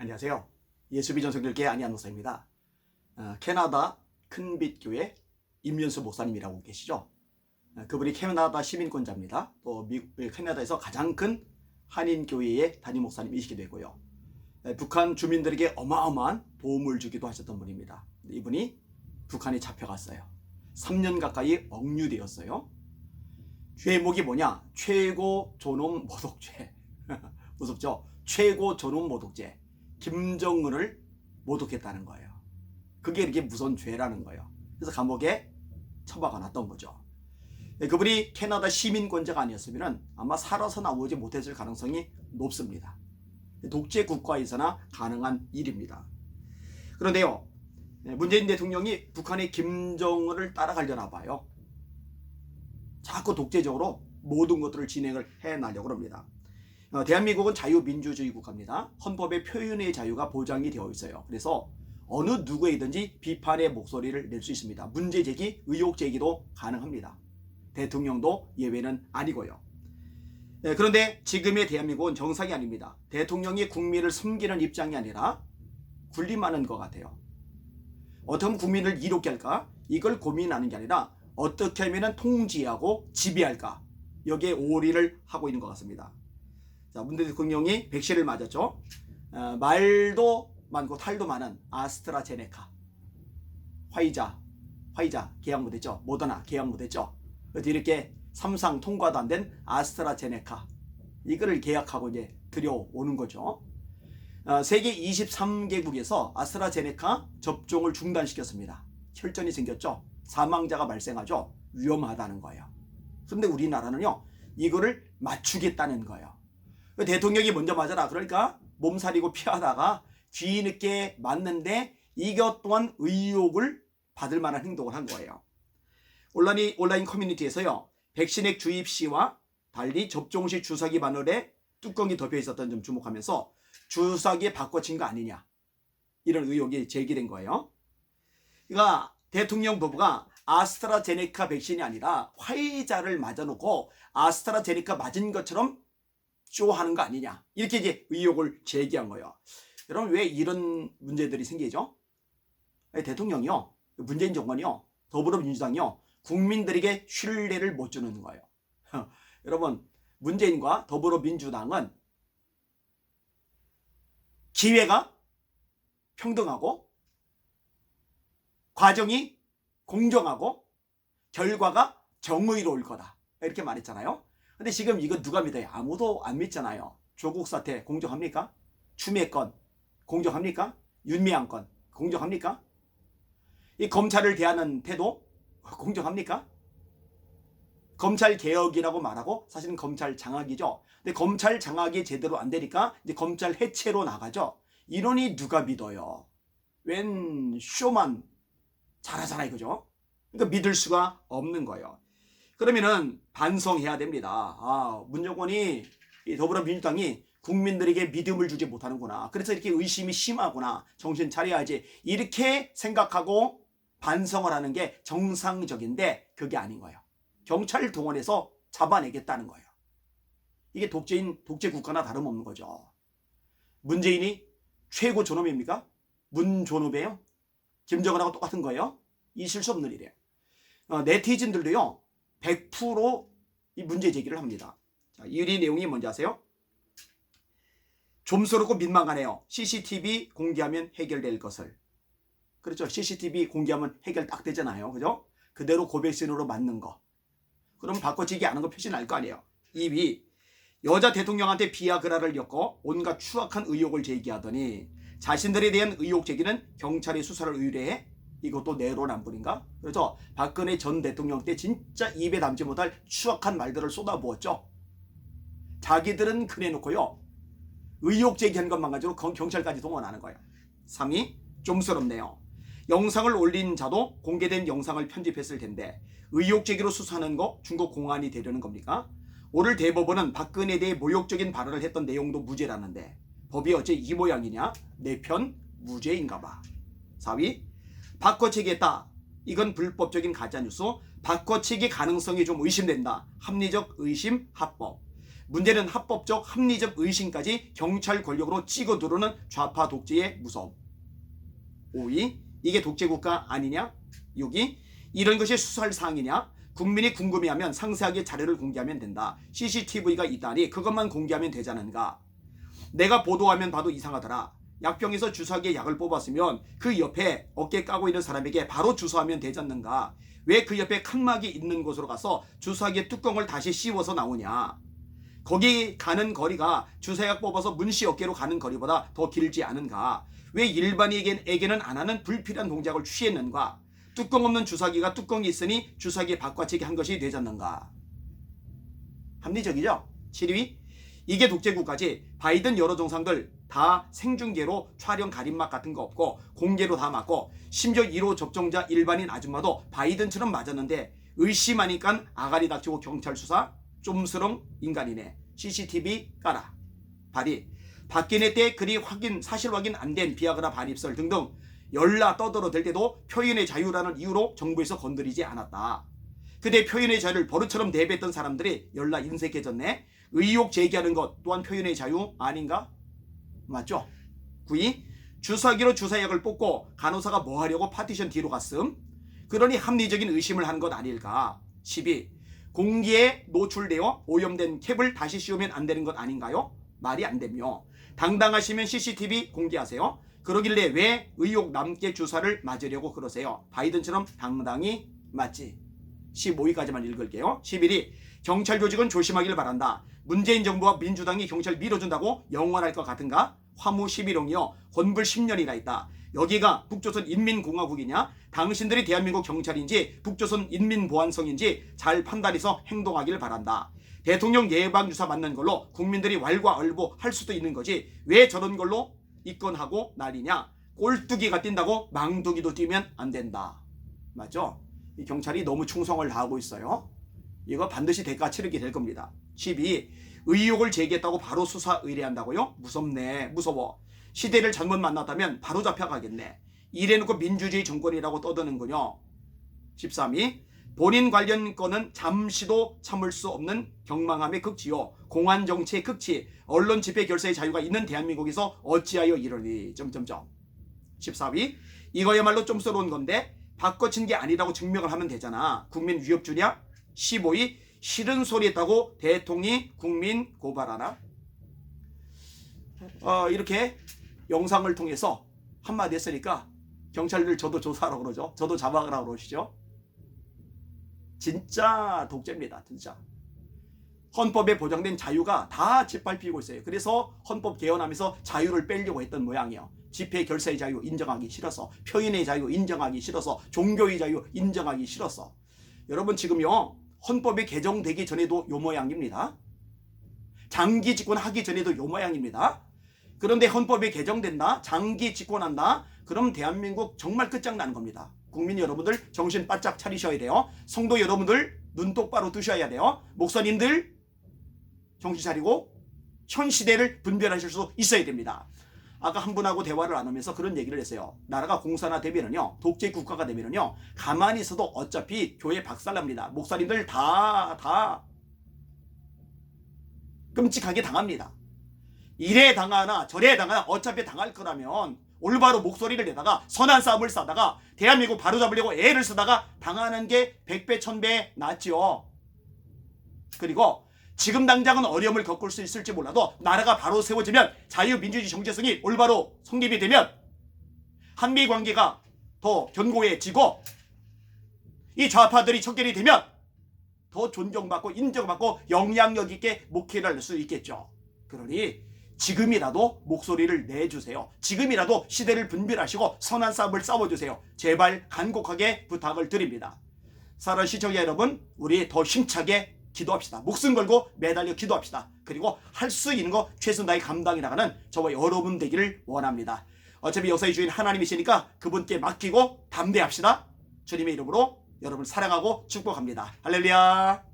안녕하세요. 예수비전 성결교회 안희안 목사입니다. 캐나다 큰빛교회 임윤수 목사님이라고 계시죠. 그분이 캐나다 시민권자입니다. 또 캐나다에서 가장 큰 한인교회의 담임 목사님이시기도 되고요. 북한 주민들에게 어마어마한 도움을 주기도 하셨던 분입니다. 이분이 북한에 잡혀갔어요. 3년 가까이 억류되었어요. 죄목이 뭐냐? 최고 존엄 모독죄. 무섭죠? 최고 존엄 모독죄. 김정은을 모독했다는 거예요. 그게 이렇게 무서운 죄라는 거예요. 그래서 감옥에 처박아 놨던 거죠. 그분이 캐나다 시민권자가 아니었으면 아마 살아서 나오지 못했을 가능성이 높습니다. 독재 국가에서나 가능한 일입니다. 그런데요, 문재인 대통령이 북한의 김정은을 따라가려나 봐요. 자꾸 독재적으로 모든 것들을 진행을 해나려고 합니다. 대한민국은 자유민주주의 국가입니다. 헌법에 표현의 자유가 보장이 되어 있어요. 그래서 어느 누구에든지 비판의 목소리를 낼 수 있습니다. 문제 제기, 의혹 제기도 가능합니다. 대통령도 예외는 아니고요. 그런데 지금의 대한민국은 정상이 아닙니다. 대통령이 국민을 섬기는 입장이 아니라 군림하는 것 같아요. 어떻게 하면 국민을 이롭게 할까? 이걸 고민하는 게 아니라 어떻게 하면 통제하고 지배할까? 여기에 올인을 하고 있는 것 같습니다. 자, 문재인 대통령이 백신을 맞았죠. 말도 많고 탈도 많은 아스트라제네카, 화이자 계약 못했죠. 모더나 계약 못했죠. 그래서 이렇게 3상 통과도 안 된 아스트라제네카 이거를 계약하고 이제 들여오는 거죠. 세계 23개국에서 아스트라제네카 접종을 중단시켰습니다. 혈전이 생겼죠. 사망자가 발생하죠. 위험하다는 거예요. 그런데 우리나라는요, 이거를 맞추겠다는 거예요. 대통령이 먼저 맞아라. 그러니까 몸살이고 피하다가 뒤늦게 맞는데 이것 또한 의혹을 받을 만한 행동을 한 거예요. 온라인 커뮤니티에서요, 백신액 주입 시와 달리 접종 시 주사기 바늘에 뚜껑이 덮여 있었던 점 주목하면서 주사기에 바꿔친 거 아니냐, 이런 의혹이 제기된 거예요. 그러니까 대통령 부부가 아스트라제네카 백신이 아니라 화이자를 맞아놓고 아스트라제네카 맞은 것처럼 쇼하는 거 아니냐, 이렇게 이제 의혹을 제기한 거예요. 여러분, 왜 이런 문제들이 생기죠? 대통령이요, 문재인 정권이요, 더불어민주당이요, 국민들에게 신뢰를 못 주는 거예요. 여러분, 문재인과 더불어민주당은 기회가 평등하고 과정이 공정하고 결과가 정의로울 거다, 이렇게 말했잖아요. 근데 지금 이거 누가 믿어요? 아무도 안 믿잖아요. 조국 사태 공정합니까? 추미애 건 공정합니까? 윤미향 건 공정합니까? 이 검찰을 대하는 태도 공정합니까? 검찰 개혁이라고 말하고 사실은 검찰 장악이죠. 근데 검찰 장악이 제대로 안 되니까 이제 검찰 해체로 나가죠. 이러니 누가 믿어요? 웬 쇼만 잘하잖아 이거죠. 그러니까 믿을 수가 없는 거예요. 그러면은 반성해야 됩니다. 문정권이, 더불어민주당이 국민들에게 믿음을 주지 못하는구나. 그래서 이렇게 의심이 심하구나. 정신 차려야지. 이렇게 생각하고 반성을 하는 게 정상적인데 그게 아닌 거예요. 경찰을 동원해서 잡아내겠다는 거예요. 이게 독재 국가나 다름없는 거죠. 문재인이 최고 존엄입니까? 문존엄이에요? 김정은하고 똑같은 거예요? 있을 수 없는 일이에요. 네티즌들도요, 100% 이 문제 제기를 합니다. 자, 이 내용이 뭔지 아세요? 좀스럽고 민망하네요. CCTV 공개하면 해결될 것을. 그렇죠. CCTV 공개하면 해결 딱 되잖아요. 그죠? 그대로 고백신으로 맞는 거. 그럼 바꿔치기 안 한 거 표시 날 거 아니에요. 2위, 여자 대통령한테 비아그라를 엮어 온갖 추악한 의혹을 제기하더니 자신들에 대한 의혹 제기는 경찰이 수사를 의뢰해? 이것도 내로남불인가? 그렇죠. 박근혜 전 대통령 때 진짜 입에 담지 못할 추악한 말들을 쏟아부었죠. 자기들은 그래놓고요, 의혹 제기한 것만 가지고 경찰까지 동원하는 거예요. 3위, 좀스럽네요. 영상을 올린 자도 공개된 영상을 편집했을 텐데 의혹 제기로 수사하는 거 중국 공안이 되려는 겁니까? 오늘 대법원은 박근혜에 대해 모욕적인 발언을 했던 내용도 무죄라는데 법이 어째 이 모양이냐? 내 편 무죄인가 봐. 4위, 바꿔치기했다. 이건 불법적인 가짜뉴스. 바꿔치기 가능성이 좀 의심된다. 합리적 의심 합법. 문제는 합법적 합리적 의심까지 경찰 권력으로 찍어 누르는 좌파 독재의 무서움. 5위, 이게 독재국가 아니냐? 6위, 이런 것이 수사할 사항이냐? 국민이 궁금해하면 상세하게 자료를 공개하면 된다. CCTV가 있다니 그것만 공개하면 되자는가? 내가 보도하면 봐도 이상하더라. 약병에서 주사기에 약을 뽑았으면 그 옆에 어깨 까고 있는 사람에게 바로 주사하면 되잖는가? 왜 그 옆에 칸막이 있는 곳으로 가서 주사기의 뚜껑을 다시 씌워서 나오냐? 거기 가는 거리가 주사약 뽑아서 문씨 어깨로 가는 거리보다 더 길지 않은가? 왜 일반인에게는 안 하는 불필요한 동작을 취했는가? 뚜껑 없는 주사기가 뚜껑이 있으니 주사기 바꿔치기 한 것이 되졌는가? 합리적이죠? 7위, 이게 독재국가지. 바이든 여러 정상들 다 생중계로 촬영 가림막 같은 거 없고 공개로 다 맞고 심지어 1호 접종자 일반인 아줌마도 바이든처럼 맞았는데 의심하니까 아가리 닥치고 경찰 수사? 좀스러운 인간이네. CCTV 까라. 발이 박근혜 때 그리 사실 확인 안 된 비아그라 반입설 등등 열나 떠들어댈 때도 표현의 자유라는 이유로 정부에서 건드리지 않았다. 그때 표현의 자유를 버릇처럼 내뱉던 사람들이 열나 인색해졌네. 의혹 제기하는 것 또한 표현의 자유 아닌가? 맞죠? 9위, 주사기로 주사약을 뽑고 간호사가 뭐 하려고 파티션 뒤로 갔음? 그러니 합리적인 의심을 한 것 아닐까? 10위, 공기에 노출되어 오염된 캡을 다시 씌우면 안 되는 것 아닌가요? 말이 안 되며. 당당하시면 CCTV 공개하세요. 그러길래 왜 의혹 남게 주사를 맞으려고 그러세요? 바이든처럼 당당히 맞지. 15위까지만 읽을게요. 11위, 경찰 조직은 조심하길 바란다. 문재인 정부와 민주당이 경찰 밀어준다고 영원할 것 같은가? 화무 11홍이요. 혼불 10년이나 있다. 여기가 북조선 인민공화국이냐? 당신들이 대한민국 경찰인지 북조선 인민보안성인지 잘 판단해서 행동하길 바란다. 대통령 예방주사 맞는 걸로 국민들이 왈가왈부할 수도 있는 거지. 왜 저런 걸로 입건하고 난리냐? 꼴뚜기가 뛴다고 망둥이도 뛰면 안 된다. 맞죠? 이 경찰이 너무 충성을 다하고 있어요. 이거 반드시 대가 치르게 될 겁니다. 12. 의혹을 제기했다고 바로 수사 의뢰한다고요? 무섭네. 무서워. 시대를 잘못 만났다면 바로 잡혀가겠네. 이래놓고 민주주의 정권이라고 떠드는군요. 13위. 본인 관련 건은 잠시도 참을 수 없는 경망함의 극치요. 공안 정치의 극치. 언론 집회 결사의 자유가 있는 대한민국에서 어찌하여 이러니. 14위. 이거야말로 좀 썰어온 건데 바꿔친 게 아니라고 증명을 하면 되잖아. 국민 위협 주냐? 15위. 싫은 소리 했다고 대통령이 국민 고발하나? 이렇게 영상을 통해서 한마디 했으니까 경찰들 저도 조사하라고 그러죠. 저도 잡아가라고 그러시죠. 진짜 독재입니다. 진짜. 헌법에 보장된 자유가 다 짓밟히고 있어요. 그래서 헌법 개헌하면서 자유를 빼려고 했던 모양이에요. 집회 결사의 자유 인정하기 싫어서, 표현의 자유 인정하기 싫어서, 종교의 자유 인정하기 싫어서. 여러분 지금요 헌법이 개정되기 전에도 요 모양입니다. 장기 집권하기 전에도 요 모양입니다. 그런데 헌법이 개정된다, 장기 집권한다, 그럼 대한민국 정말 끝장나는 겁니다. 국민 여러분들 정신 바짝 차리셔야 돼요. 성도 여러분들 눈 똑바로 뜨셔야 돼요. 목사님들 정신 차리고 현 시대를 분별하실 수 있어야 됩니다. 아까 한 분하고 대화를 나누면서 그런 얘기를 했어요. 나라가 공산화되면은요, 독재 국가가 되면은요, 가만히 있어도 어차피 교회 박살납니다. 목사님들 다 끔찍하게 당합니다. 이래 당하나 저래 당하나 어차피 당할 거라면 올바로 목소리를 내다가 선한 싸움을 싸다가 대한민국 바로잡으려고 애를 쓰다가 당하는 게 100배 1000배 낫죠. 그리고 지금 당장은 어려움을 겪을 수 있을지 몰라도 나라가 바로 세워지면 자유민주주의 정체성이 올바로 성립이 되면 한미관계가 더 견고해지고 이 좌파들이 척결이 되면 더 존경받고 인정받고 영향력 있게 목회를 할 수 있겠죠. 그러니 지금이라도 목소리를 내주세요. 지금이라도 시대를 분별하시고 선한 싸움을 싸워주세요. 제발 간곡하게 부탁을 드립니다. 사랑하는 시청자 여러분, 우리 더 힘차게 기도합시다. 목숨 걸고 매달려 기도합시다. 그리고 할 수 있는 거 최선 다해 감당해 나가는 저와 여러분 되기를 원합니다. 어차피 역사의 주인 하나님이시니까 그분께 맡기고 담대합시다. 주님의 이름으로 여러분 사랑하고 축복합니다. 할렐루야.